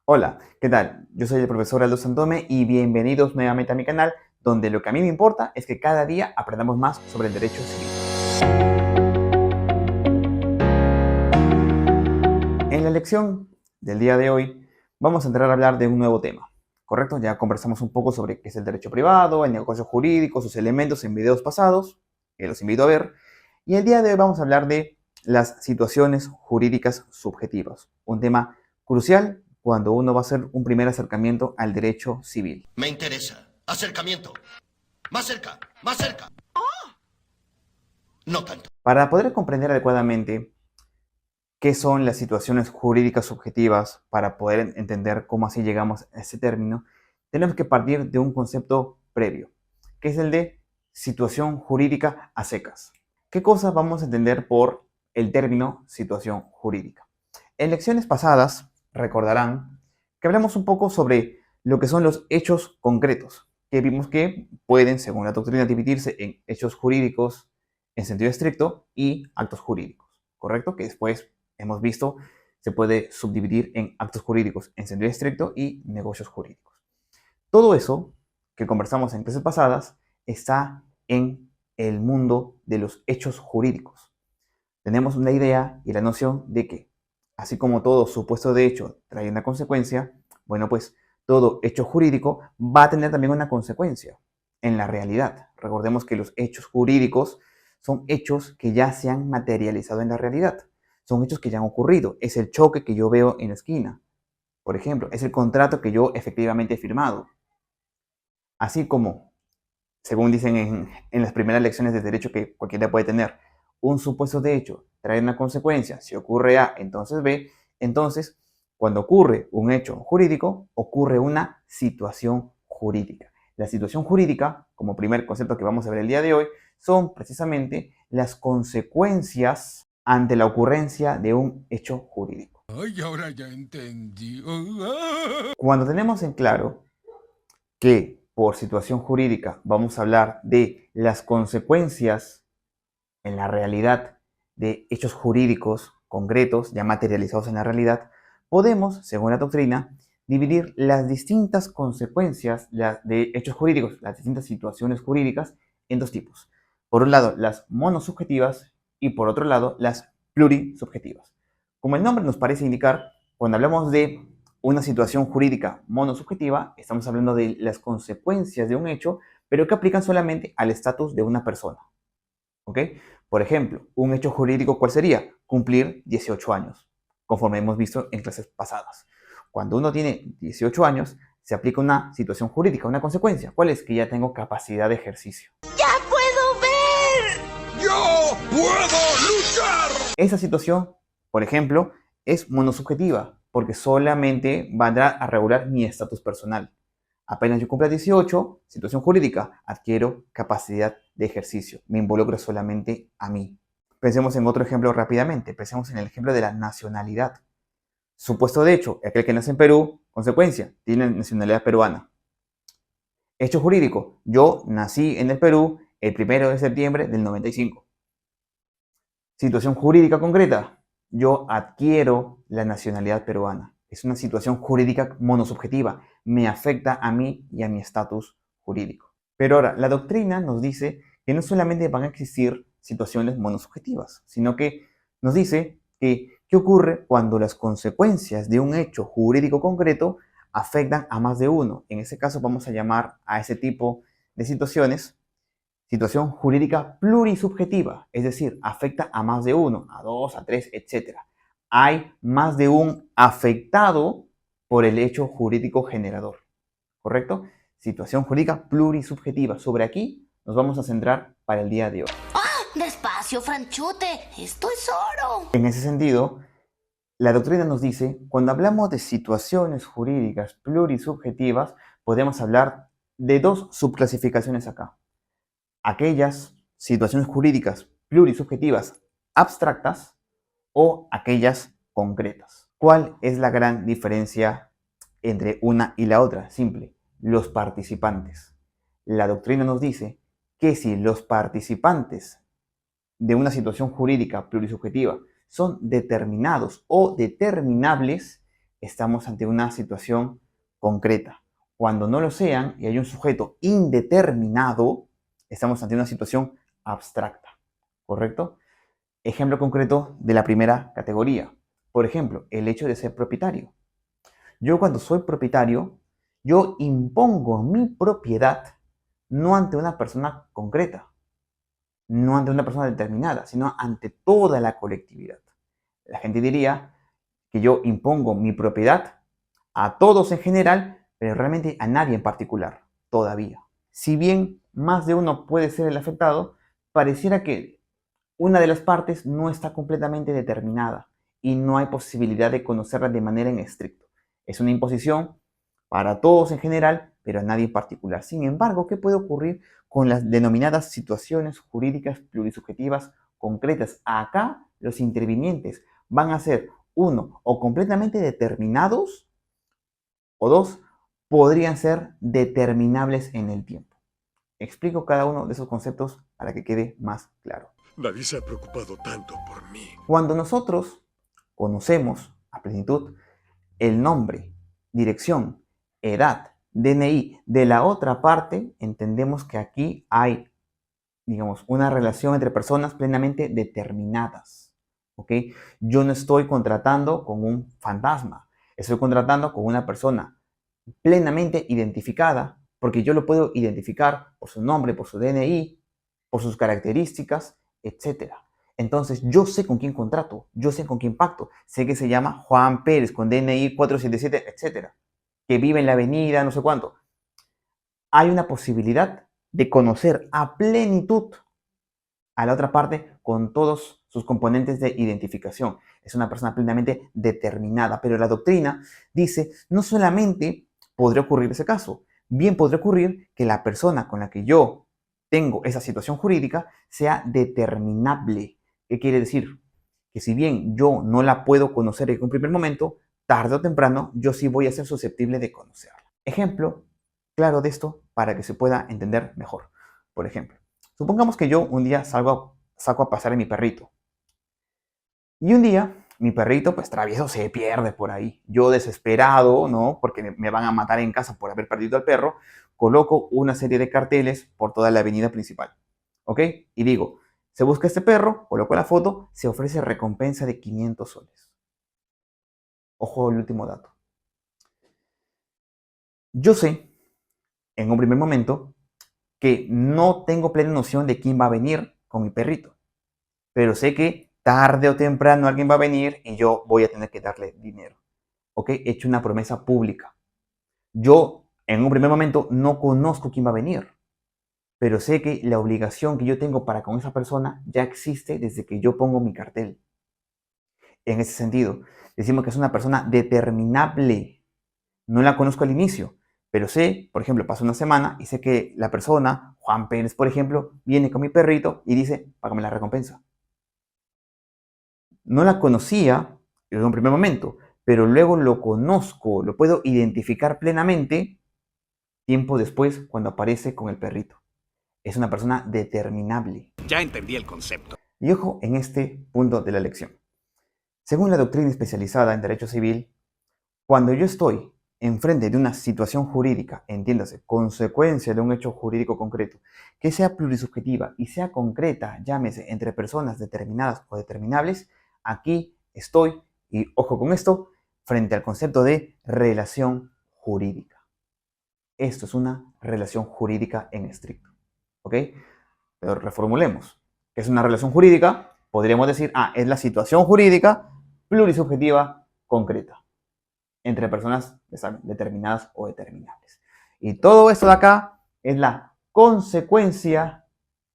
Hola, ¿qué tal? Yo soy el profesor Aldo Santome y bienvenidos nuevamente a mi canal, donde lo que a mí me importa es que cada día aprendamos más sobre el derecho civil. En la lección del día de hoy vamos a entrar a hablar de un nuevo tema, ¿correcto? Ya conversamos un poco sobre qué es el derecho privado, el negocio jurídico, sus elementos en videos pasados, que los invito a ver. Y el día de hoy vamos a hablar de las situaciones jurídicas subjetivas, un tema crucial cuando uno va a hacer un primer acercamiento al derecho civil. Me interesa. Acercamiento. Más cerca. Más cerca. No tanto. Para poder comprender adecuadamente qué son las situaciones jurídicas subjetivas, para poder entender cómo así llegamos a ese término, tenemos que partir de un concepto previo, que es el de situación jurídica a secas. ¿Qué cosas vamos a entender por el término situación jurídica? En lecciones pasadas recordarán que hablamos un poco sobre lo que son los hechos concretos, que vimos que pueden, según la doctrina, dividirse en hechos jurídicos en sentido estricto y actos jurídicos, ¿correcto? Que después hemos visto se puede subdividir en actos jurídicos en sentido estricto y negocios jurídicos. Todo eso que conversamos en clases pasadas está en el mundo de los hechos jurídicos. Tenemos una idea y la noción de que, así como todo supuesto de hecho trae una consecuencia, bueno, pues todo hecho jurídico va a tener también una consecuencia en la realidad. Recordemos que los hechos jurídicos son hechos que ya se han materializado en la realidad. Son hechos que ya han ocurrido. Es el choque que yo veo en la esquina, por ejemplo. Es el contrato que yo efectivamente he firmado. Así como, según dicen en las primeras lecciones de derecho que cualquiera puede tener, un supuesto de hecho trae una consecuencia, si ocurre A, entonces B, entonces cuando ocurre un hecho jurídico, ocurre una situación jurídica. La situación jurídica, como primer concepto que vamos a ver el día de hoy, son precisamente las consecuencias ante la ocurrencia de un hecho jurídico. Ay, ahora ya entendí. Cuando tenemos en claro que por situación jurídica vamos a hablar de las consecuencias en la realidad de hechos jurídicos concretos, ya materializados en la realidad, podemos, según la doctrina, dividir las distintas consecuencias de hechos jurídicos, las distintas situaciones jurídicas, en dos tipos. Por un lado, las monosubjetivas y por otro lado, las plurisubjetivas. Como el nombre nos parece indicar, cuando hablamos de una situación jurídica monosubjetiva, estamos hablando de las consecuencias de un hecho, pero que aplican solamente al estatus de una persona. ¿Ok? Por ejemplo, un hecho jurídico, ¿cuál sería? Cumplir 18 años, conforme hemos visto en clases pasadas. Cuando uno tiene 18 años, se aplica una situación jurídica, una consecuencia. ¿Cuál es? Que ya tengo capacidad de ejercicio. ¡Ya puedo ver! ¡Yo puedo luchar! Esa situación, por ejemplo, es monosubjetiva, porque solamente vendrá a regular mi estatus personal. Apenas yo cumpla 18, situación jurídica, adquiero capacidad de ejercicio. Me involucra solamente a mí. Pensemos en otro ejemplo rápidamente. Pensemos en el ejemplo de la nacionalidad. Supuesto de hecho, aquel que nace en Perú, consecuencia, tiene nacionalidad peruana. Hecho jurídico, yo nací en el Perú el 1 de septiembre del 95. Situación jurídica concreta, yo adquiero la nacionalidad peruana. Es una situación jurídica monosubjetiva, me afecta a mí y a mi estatus jurídico. Pero ahora, la doctrina nos dice que no solamente van a existir situaciones monosubjetivas, sino que nos dice que qué ocurre cuando las consecuencias de un hecho jurídico concreto afectan a más de uno. En ese caso vamos a llamar a ese tipo de situaciones situación jurídica plurisubjetiva, es decir, afecta a más de uno, a dos, a tres, etc. Hay más de un afectado por el hecho jurídico generador, ¿correcto? Situación jurídica plurisubjetiva. Sobre aquí nos vamos a centrar para el día de hoy. Despacio, Franchute. Esto es oro. En ese sentido, la doctrina nos dice, cuando hablamos de situaciones jurídicas plurisubjetivas, podemos hablar de dos subclasificaciones acá. Aquellas situaciones jurídicas plurisubjetivas abstractas o aquellas concretas. ¿Cuál es la gran diferencia entre una y la otra? Simple, los participantes. La doctrina nos dice que si los participantes de una situación jurídica plurisubjetiva son determinados o determinables, estamos ante una situación concreta. Cuando no lo sean y hay un sujeto indeterminado, estamos ante una situación abstracta, ¿correcto? Ejemplo concreto de la primera categoría. Por ejemplo, el hecho de ser propietario. Yo cuando soy propietario, yo impongo mi propiedad no ante una persona concreta, no ante una persona determinada, sino ante toda la colectividad. La gente diría que yo impongo mi propiedad a todos en general, pero realmente a nadie en particular, todavía. Si bien más de uno puede ser el afectado, pareciera que una de las partes no está completamente determinada y no hay posibilidad de conocerla de manera en estricto. Es una imposición para todos en general, pero a nadie en particular. Sin embargo, ¿qué puede ocurrir con las denominadas situaciones jurídicas plurisubjetivas concretas? Acá los intervinientes van a ser, uno, o completamente determinados, o dos, podrían ser determinables en el tiempo. Explico cada uno de esos conceptos para que quede más claro. Nadie se ha preocupado tanto por mí. Cuando nosotros conocemos a plenitud el nombre, dirección, edad, DNI de la otra parte, entendemos que aquí hay, digamos, una relación entre personas plenamente determinadas. ¿Ok? Yo no estoy contratando con un fantasma, estoy contratando con una persona plenamente identificada, porque yo lo puedo identificar por su nombre, por su DNI, por sus características, etcétera. Entonces, yo sé con quién contrato, yo sé con quién pacto. Sé que se llama Juan Pérez con DNI 477, etcétera. Que vive en la avenida, no sé cuánto. Hay una posibilidad de conocer a plenitud a la otra parte con todos sus componentes de identificación. Es una persona plenamente determinada. Pero la doctrina dice, no solamente podría ocurrir ese caso, bien podría ocurrir que la persona con la que yo tengo esa situación jurídica sea determinable. ¿Qué quiere decir? Que si bien yo no la puedo conocer en un primer momento, tarde o temprano yo sí voy a ser susceptible de conocerla. Ejemplo claro de esto para que se pueda entender mejor. Por ejemplo, supongamos que yo un día saco a pasear a mi perrito. Y un día mi perrito, pues travieso, se pierde por ahí. Yo desesperado, ¿no? Porque me van a matar en casa por haber perdido al perro, coloco una serie de carteles por toda la avenida principal. ¿Ok? Y digo, se busca este perro, coloco la foto, se ofrece recompensa de 500 soles. Ojo el último dato. Yo sé, en un primer momento, que no tengo plena noción de quién va a venir con mi perrito. Pero sé que tarde o temprano alguien va a venir y yo voy a tener que darle dinero. ¿Ok? He hecho una promesa pública. Yo, en un primer momento, no conozco quién va a venir. Pero sé que la obligación que yo tengo para con esa persona ya existe desde que yo pongo mi cartel. En ese sentido, decimos que es una persona determinable. No la conozco al inicio, pero sé, por ejemplo, pasa una semana y sé que la persona, Juan Pérez, por ejemplo, viene con mi perrito y dice, págame la recompensa. No la conocía en un primer momento, pero luego lo conozco, lo puedo identificar plenamente tiempo después cuando aparece con el perrito. Es una persona determinable. Ya entendí el concepto. Y ojo en este punto de la lección. Según la doctrina especializada en derecho civil, cuando yo estoy enfrente de una situación jurídica, entiéndase, consecuencia de un hecho jurídico concreto, que sea plurisubjetiva y sea concreta, llámese, entre personas determinadas o determinables, aquí estoy, y ojo con esto, frente al concepto de relación jurídica. Esto es una relación jurídica en estricto. ¿Ok? Pero reformulemos. ¿Qué es una relación jurídica? Podríamos decir, es la situación jurídica plurisubjetiva concreta entre personas determinadas o determinables. Y todo esto de acá es la consecuencia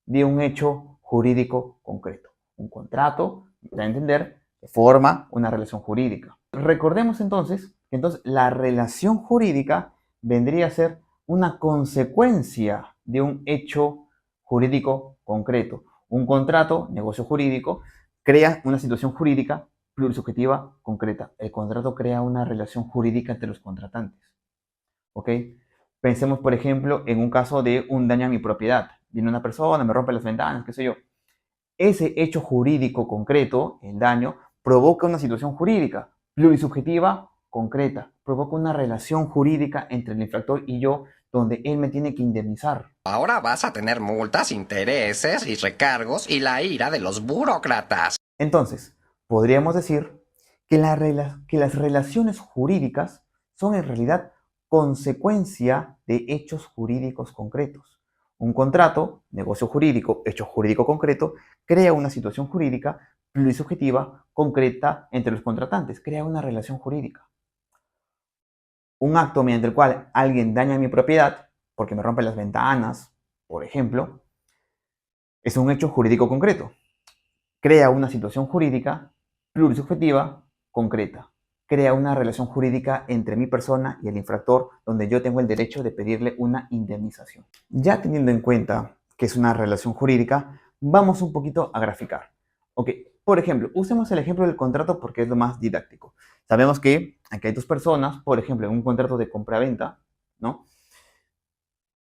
de un hecho jurídico concreto. Un contrato, para entender, que forma una relación jurídica. Recordemos entonces que la relación jurídica vendría a ser una consecuencia de un hecho jurídico concreto. Un contrato, negocio jurídico, crea una situación jurídica plurisubjetiva concreta. El contrato crea una relación jurídica entre los contratantes. ¿Ok? Pensemos, por ejemplo, en un caso de un daño a mi propiedad. Viene una persona, me rompe las ventanas, qué sé yo. Ese hecho jurídico concreto, el daño, provoca una situación jurídica plurisubjetiva concreta, provoca una relación jurídica entre el infractor y yo, donde él me tiene que indemnizar. Ahora vas a tener multas, intereses y recargos y la ira de los burócratas. Entonces, podríamos decir que las relaciones jurídicas son en realidad consecuencia de hechos jurídicos concretos. Un contrato, negocio jurídico, hecho jurídico concreto, crea una situación jurídica plurisubjetiva concreta entre los contratantes, crea una relación jurídica. Un acto mediante el cual alguien daña mi propiedad, porque me rompe las ventanas, por ejemplo, es un hecho jurídico concreto. Crea una situación jurídica plurisubjetiva concreta. Crea una relación jurídica entre mi persona y el infractor, donde yo tengo el derecho de pedirle una indemnización. Ya teniendo en cuenta que es una relación jurídica, vamos un poquito a graficar. Ok, por ejemplo, usemos el ejemplo del contrato porque es lo más didáctico. Sabemos que aquí hay dos personas, por ejemplo, en un contrato de compra-venta, ¿no?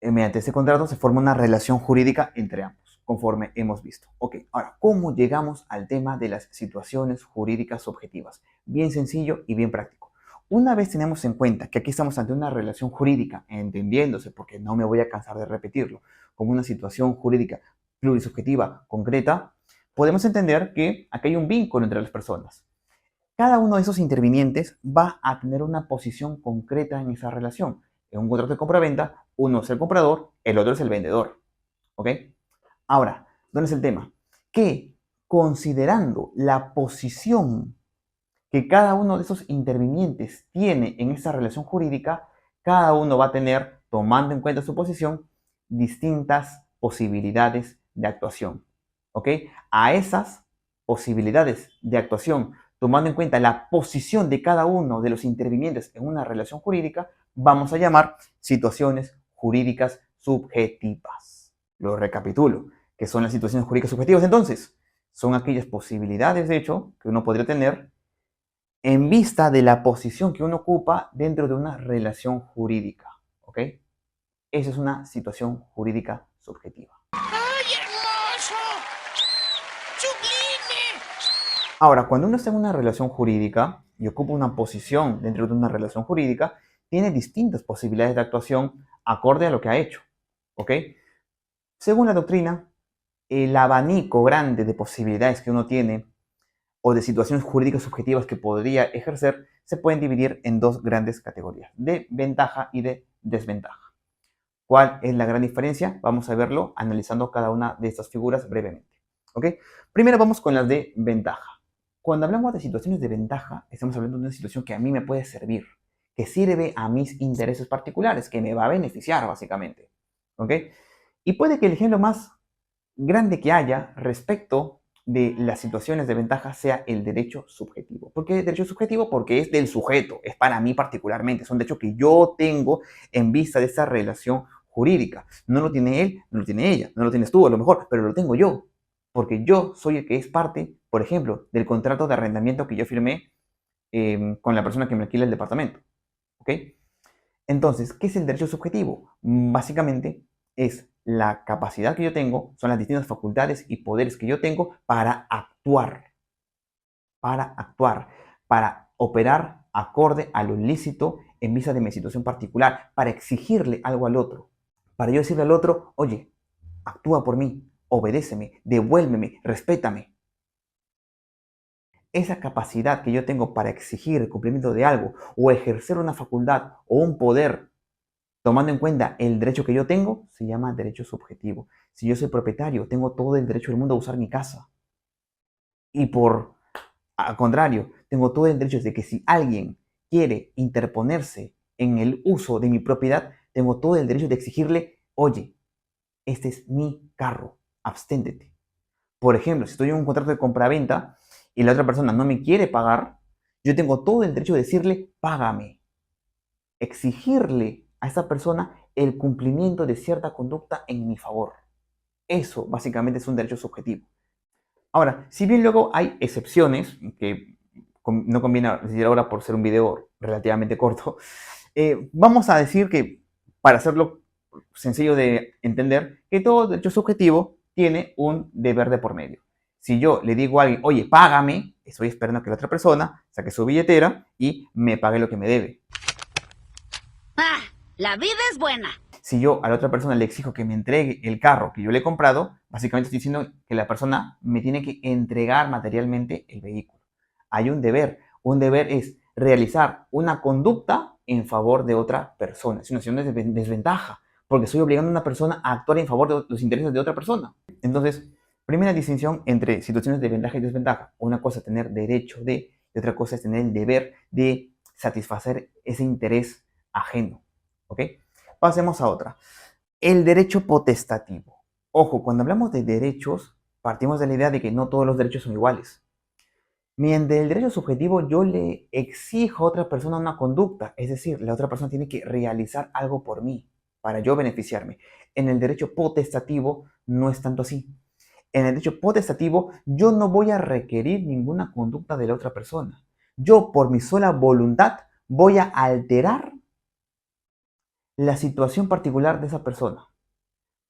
Mediante ese contrato se forma una relación jurídica entre ambos, conforme hemos visto. Ok, ahora, ¿cómo llegamos al tema de las situaciones jurídicas objetivas? Bien sencillo y bien práctico. Una vez tenemos en cuenta que aquí estamos ante una relación jurídica, entendiéndose, porque no me voy a cansar de repetirlo, como una situación jurídica plurisubjetiva concreta, podemos entender que aquí hay un vínculo entre las personas. Cada uno de esos intervinientes va a tener una posición concreta en esa relación. En un contrato de compra-venta, uno es el comprador, el otro es el vendedor. ¿Ok? Ahora, ¿dónde es el tema? Que considerando la posición que cada uno de esos intervinientes tiene en esa relación jurídica, cada uno va a tener, tomando en cuenta su posición, distintas posibilidades de actuación. ¿Ok? A esas posibilidades de actuación, tomando en cuenta la posición de cada uno de los intervinientes en una relación jurídica, vamos a llamar situaciones jurídicas subjetivas. Lo recapitulo. ¿Qué son las situaciones jurídicas subjetivas entonces? Son aquellas posibilidades, de hecho, que uno podría tener en vista de la posición que uno ocupa dentro de una relación jurídica. ¿Ok? Esa es una situación jurídica subjetiva. ¡Ay, hermoso! ¡Sublime! Ahora, cuando uno está en una relación jurídica y ocupa una posición dentro de una relación jurídica, tiene distintas posibilidades de actuación acorde a lo que ha hecho. ¿Ok? Según la doctrina, el abanico grande de posibilidades que uno tiene o de situaciones jurídicas subjetivas que podría ejercer se pueden dividir en dos grandes categorías, de ventaja y de desventaja. ¿Cuál es la gran diferencia? Vamos a verlo analizando cada una de estas figuras brevemente. ¿Ok? Primero vamos con las de ventaja. Cuando hablamos de situaciones de ventaja, estamos hablando de una situación que a mí me puede servir, que sirve a mis intereses particulares, que me va a beneficiar básicamente. ¿Ok? Y puede que el ejemplo más grande que haya respecto de las situaciones de ventaja sea el derecho subjetivo. ¿Por qué derecho subjetivo? Porque es del sujeto, es para mí particularmente, es un derecho que yo tengo en vista de esa relación jurídica. No lo tiene él, no lo tiene ella, no lo tienes tú a lo mejor, pero lo tengo yo, porque yo soy el que es parte, por ejemplo, del contrato de arrendamiento que yo firmé con la persona que me alquila el departamento. ¿Ok? Entonces, ¿qué es el derecho subjetivo? Básicamente es la capacidad que yo tengo, son las distintas facultades y poderes que yo tengo para para operar acorde a lo lícito en vista de mi situación particular, para exigirle algo al otro, para yo decirle al otro, oye, actúa por mí, obedéceme, devuélveme, respétame. Esa capacidad que yo tengo para exigir el cumplimiento de algo o ejercer una facultad o un poder tomando en cuenta el derecho que yo tengo, se llama derecho subjetivo. Si yo soy propietario, tengo todo el derecho del mundo a usar mi casa. Y al contrario, tengo todo el derecho de que si alguien quiere interponerse en el uso de mi propiedad, tengo todo el derecho de exigirle, oye, este es mi carro, absténdete. Por ejemplo, si estoy en un contrato de compraventa y la otra persona no me quiere pagar, yo tengo todo el derecho de decirle, págame. Exigirle a esa persona el cumplimiento de cierta conducta en mi favor. Eso básicamente es un derecho subjetivo. Ahora, si bien luego hay excepciones, que no conviene decir ahora por ser un video relativamente corto, vamos a decir que, para hacerlo sencillo de entender, que todo derecho subjetivo tiene un deber de por medio. Si yo le digo a alguien, oye, págame, estoy esperando a que la otra persona saque su billetera y me pague lo que me debe. Ah, la vida es buena. Si yo a la otra persona le exijo que me entregue el carro que yo le he comprado, básicamente estoy diciendo que la persona me tiene que entregar materialmente el vehículo. Hay un deber. Un deber es realizar una conducta en favor de otra persona. Es una situación de desventaja, porque estoy obligando a una persona a actuar en favor de los intereses de otra persona. Entonces, primera distinción entre situaciones de ventaja y desventaja. Una cosa es tener derecho de, y otra cosa es tener el deber de satisfacer ese interés ajeno. ¿Ok? Pasemos a otra. El derecho potestativo. Ojo, cuando hablamos de derechos, partimos de la idea de que no todos los derechos son iguales. Mediante el derecho subjetivo yo le exijo a otra persona una conducta, es decir, la otra persona tiene que realizar algo por mí, para yo beneficiarme. En el derecho potestativo no es tanto así. En el derecho potestativo yo no voy a requerir ninguna conducta de la otra persona. Yo por mi sola voluntad voy a alterar la situación particular de esa persona.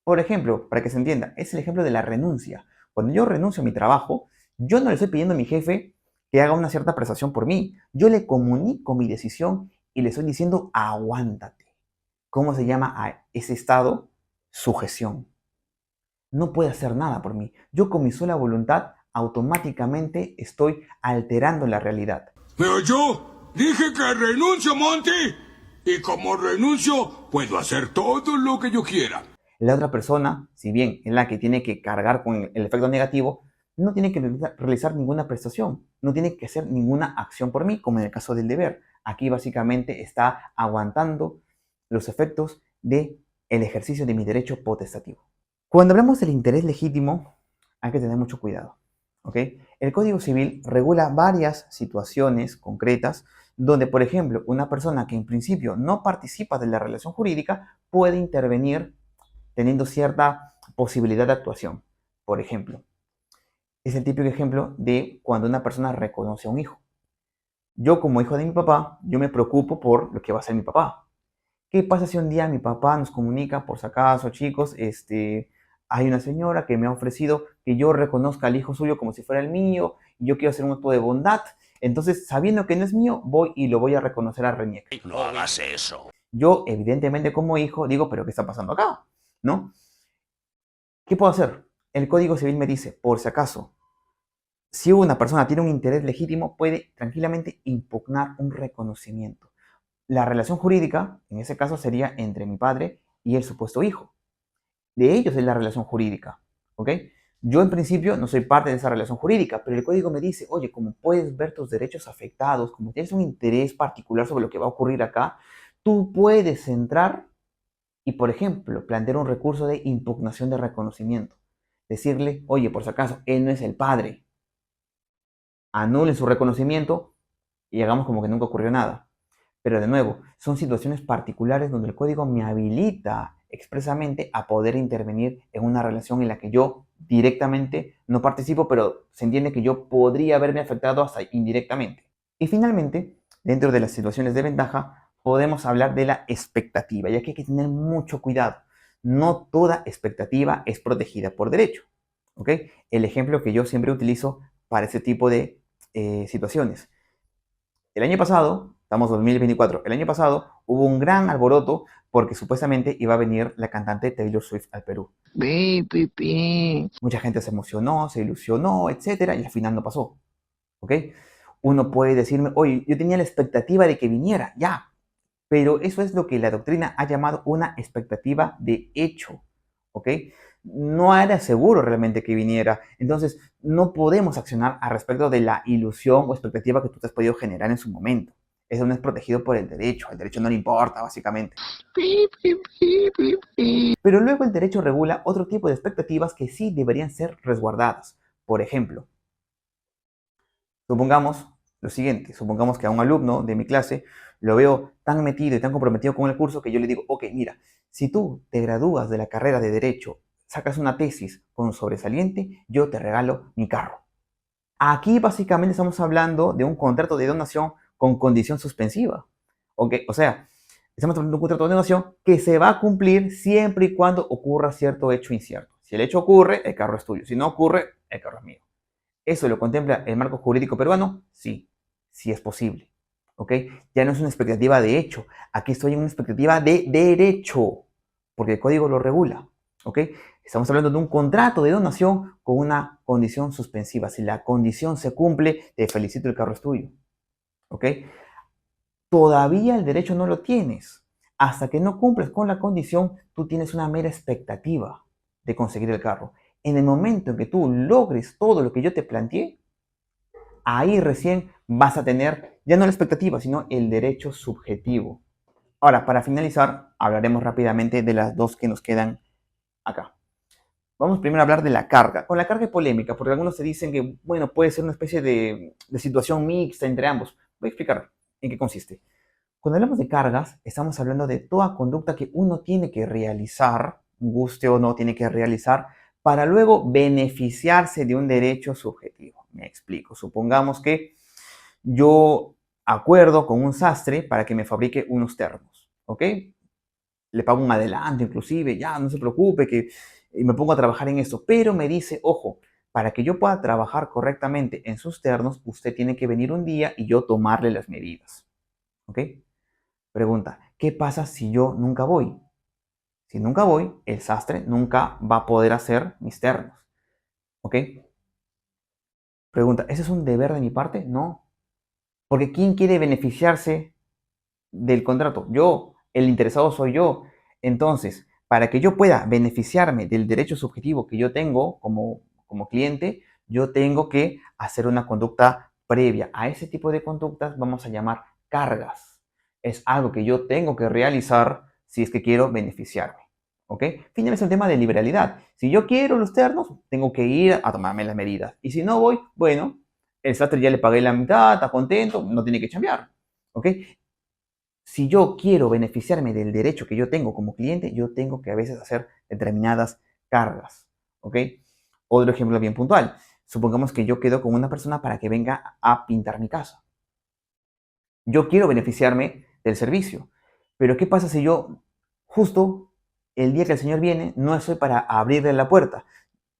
Por ejemplo, para que se entienda, es el ejemplo de la renuncia. Cuando yo renuncio a mi trabajo, yo no le estoy pidiendo a mi jefe que haga una cierta prestación por mí. Yo le comunico mi decisión y le estoy diciendo, aguántate. ¿Cómo se llama a ese estado? Sujeción. No puede hacer nada por mí. Yo con mi sola voluntad automáticamente estoy alterando la realidad. Pero yo dije que renuncio, Monty. Y como renuncio, puedo hacer todo lo que yo quiera. La otra persona, si bien es la que tiene que cargar con el efecto negativo, no tiene que realizar ninguna prestación, no tiene que hacer ninguna acción por mí, como en el caso del deber. Aquí básicamente está aguantando los efectos del ejercicio de mi derecho potestativo. Cuando hablamos del interés legítimo, hay que tener mucho cuidado. ¿Ok? El Código Civil regula varias situaciones concretas donde, por ejemplo, una persona que en principio no participa de la relación jurídica puede intervenir teniendo cierta posibilidad de actuación. Por ejemplo, es el típico ejemplo de cuando una persona reconoce a un hijo. Yo como hijo de mi papá, yo me preocupo por lo que va a hacer mi papá. ¿Qué pasa si un día mi papá nos comunica, por si acaso, chicos, hay una señora que me ha ofrecido que yo reconozca al hijo suyo como si fuera el mío, y yo quiero hacer un acto de bondad? Entonces, sabiendo que no es mío, voy y lo voy a reconocer a Reñeca. No hagas eso. Yo, evidentemente, como hijo, digo, ¿pero qué está pasando acá? ¿No? ¿Qué puedo hacer? El Código Civil me dice, por si acaso, si una persona tiene un interés legítimo, puede tranquilamente impugnar un reconocimiento. La relación jurídica, en ese caso, sería entre mi padre y el supuesto hijo. De ellos es la relación jurídica, ¿ok? Yo en principio no soy parte de esa relación jurídica, pero el código me dice, oye, como puedes ver tus derechos afectados, como tienes un interés particular sobre lo que va a ocurrir acá, tú puedes entrar y, por ejemplo, plantear un recurso de impugnación de reconocimiento. Decirle, oye, por si acaso, él no es el padre. Anulen su reconocimiento y hagamos como que nunca ocurrió nada. Pero de nuevo, son situaciones particulares donde el código me habilita expresamente a poder intervenir en una relación en la que yo directamente no participo, pero se entiende que yo podría haberme afectado hasta indirectamente. Y finalmente, dentro de las situaciones de ventaja, podemos hablar de la expectativa, ya que hay que tener mucho cuidado. No toda expectativa es protegida por derecho. ¿Ok? El ejemplo que yo siempre utilizo para ese tipo de situaciones. El año pasado, estamos en 2024, el año pasado hubo un gran alboroto porque supuestamente iba a venir la cantante Taylor Swift al Perú. Mucha gente se emocionó, se ilusionó, etcétera, y al final no pasó. ¿Ok? Uno puede decirme, oye, yo tenía la expectativa de que viniera, ya. Pero eso es lo que la doctrina ha llamado una expectativa de hecho. ¿Ok? No era seguro realmente que viniera. Entonces, no podemos accionar al respecto de la ilusión o expectativa que tú te has podido generar en su momento. Eso no es protegido por el derecho. Al derecho no le importa, básicamente. Pero luego el derecho regula otro tipo de expectativas que sí deberían ser resguardadas. Por ejemplo, supongamos lo siguiente. Supongamos que a un alumno de mi clase lo veo tan metido y tan comprometido con el curso que yo le digo, ok, mira, si tú te gradúas de la carrera de Derecho, sacas una tesis con sobresaliente, yo te regalo mi carro. Aquí básicamente estamos hablando de un contrato de donación con condición suspensiva. ¿Okay? O sea, estamos hablando de un contrato de donación que se va a cumplir siempre y cuando ocurra cierto hecho incierto. Si el hecho ocurre, el carro es tuyo. Si no ocurre, el carro es mío. ¿Eso lo contempla el marco jurídico peruano? Sí, sí es posible. ¿Ok? Ya no es una expectativa de hecho. Aquí estoy en una expectativa de derecho, porque el código lo regula. ¿Ok? Estamos hablando de un contrato de donación con una condición suspensiva. Si la condición se cumple, te felicito, el carro es tuyo. ¿Ok? Todavía el derecho no lo tienes. Hasta que no cumples con la condición, tú tienes una mera expectativa de conseguir el carro. En el momento en que tú logres todo lo que yo te planteé, ahí recién vas a tener ya no la expectativa, sino el derecho subjetivo. Ahora, para finalizar, hablaremos rápidamente de las dos que nos quedan acá. Vamos primero a hablar de la carga. Con la carga es polémica, porque algunos se dicen que, bueno, puede ser una especie de situación mixta entre ambos. Voy a explicar en qué consiste. Cuando hablamos de cargas, estamos hablando de toda conducta que uno tiene que realizar, guste o no, tiene que realizar, para luego beneficiarse de un derecho subjetivo. Me explico. Supongamos que yo acuerdo con un sastre para que me fabrique unos ternos, ¿ok? Le pago un adelanto inclusive, ya, no se preocupe, que me pongo a trabajar en eso, pero me dice, ojo, para que yo pueda trabajar correctamente en sus ternos, usted tiene que venir un día y yo tomarle las medidas, ¿ok? Pregunta, ¿qué pasa si yo nunca voy? Si nunca voy, el sastre nunca va a poder hacer mis ternos, ¿ok? Pregunta, ¿ese es un deber de mi parte? No, porque ¿quién quiere beneficiarse del contrato? Yo, el interesado soy yo. Entonces, para que yo pueda beneficiarme del derecho subjetivo que yo tengo como cliente, yo tengo que hacer una conducta previa. A ese tipo de conductas vamos a llamar cargas. Es algo que yo tengo que realizar si es que quiero beneficiarme. ¿Ok? Finalmente es un tema de liberalidad. Si yo quiero los ternos, tengo que ir a tomarme las medidas. Y si no voy, bueno, el sastre ya le pagué la mitad, está contento, no tiene que cambiar. ¿Ok? Si yo quiero beneficiarme del derecho que yo tengo como cliente, yo tengo que a veces hacer determinadas cargas. ¿Ok? Otro ejemplo bien puntual. Supongamos que yo quedo con una persona para que venga a pintar mi casa. Yo quiero beneficiarme del servicio. Pero ¿qué pasa si yo justo el día que el señor viene no estoy para abrirle la puerta?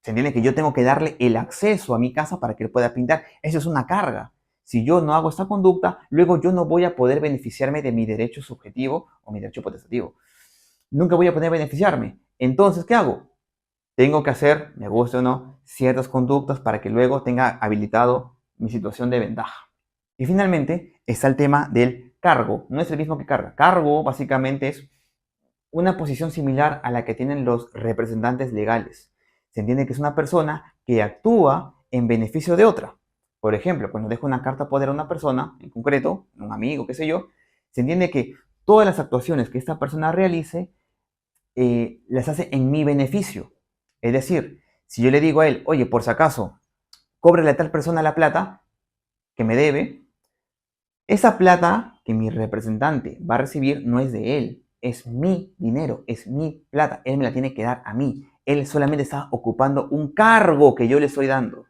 Se entiende que yo tengo que darle el acceso a mi casa para que él pueda pintar. Eso es una carga. Si yo no hago esta conducta, luego yo no voy a poder beneficiarme de mi derecho subjetivo o mi derecho potestativo. Nunca voy a poder beneficiarme. Entonces, ¿qué hago? Tengo que hacer, me guste o no, ciertas conductas para que luego tenga habilitado mi situación de ventaja. Y finalmente está el tema del cargo. No es el mismo que carga. Cargo básicamente es una posición similar a la que tienen los representantes legales. Se entiende que es una persona que actúa en beneficio de otra. Por ejemplo, cuando dejo una carta poder a una persona, en concreto, un amigo, qué sé yo, se entiende que todas las actuaciones que esta persona realice las hace en mi beneficio. Es decir, si yo le digo a él, oye, por si acaso, cóbrele a tal persona la plata que me debe, esa plata que mi representante va a recibir no es de él, es mi dinero, es mi plata. Él me la tiene que dar a mí. Él solamente está ocupando un cargo que yo le estoy dando.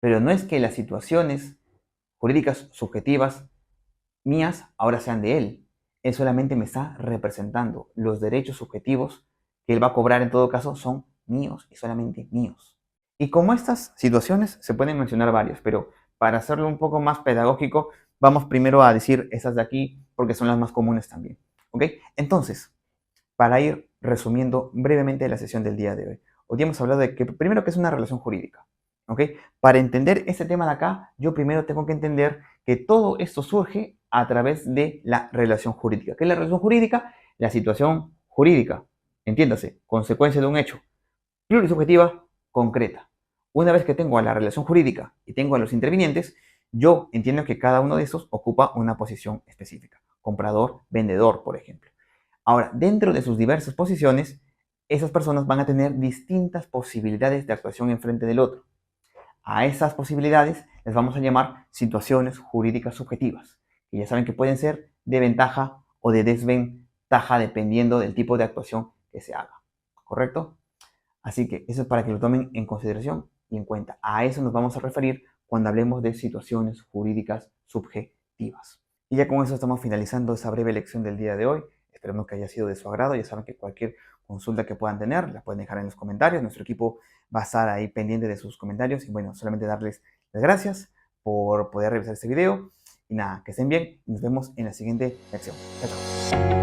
Pero no es que las situaciones jurídicas subjetivas mías ahora sean de él. Él solamente me está representando. Los derechos subjetivos que él va a cobrar en todo caso son míos y solamente míos. Y como estas situaciones se pueden mencionar varias, pero para hacerlo un poco más pedagógico, vamos primero a decir esas de aquí porque son las más comunes también. ¿Ok? Entonces, para ir resumiendo brevemente la sesión del día de hoy. Hoy hemos hablado de que primero que es una relación jurídica. ¿Ok? Para entender este tema de acá, yo primero tengo que entender que todo esto surge a través de la relación jurídica. ¿Qué es la relación jurídica? La situación jurídica. Entiéndase, consecuencia de un hecho. Plurisubjetiva, concreta. Una vez que tengo a la relación jurídica y tengo a los intervinientes, yo entiendo que cada uno de estos ocupa una posición específica. Comprador, vendedor, por ejemplo. Ahora, dentro de sus diversas posiciones, esas personas van a tener distintas posibilidades de actuación en frente del otro. A esas posibilidades les vamos a llamar situaciones jurídicas subjetivas, que ya saben que pueden ser de ventaja o de desventaja dependiendo del tipo de actuación que se haga. ¿Correcto? Así que eso es para que lo tomen en consideración y en cuenta. A eso nos vamos a referir cuando hablemos de situaciones jurídicas subjetivas. Y ya con eso estamos finalizando esa breve lección del día de hoy. Esperemos que haya sido de su agrado. Ya saben que cualquier consulta que puedan tener, la pueden dejar en los comentarios. Nuestro equipo va a estar ahí pendiente de sus comentarios. Y bueno, solamente darles las gracias por poder revisar este video. Y nada, que estén bien. Nos vemos en la siguiente lección. Chao, chao.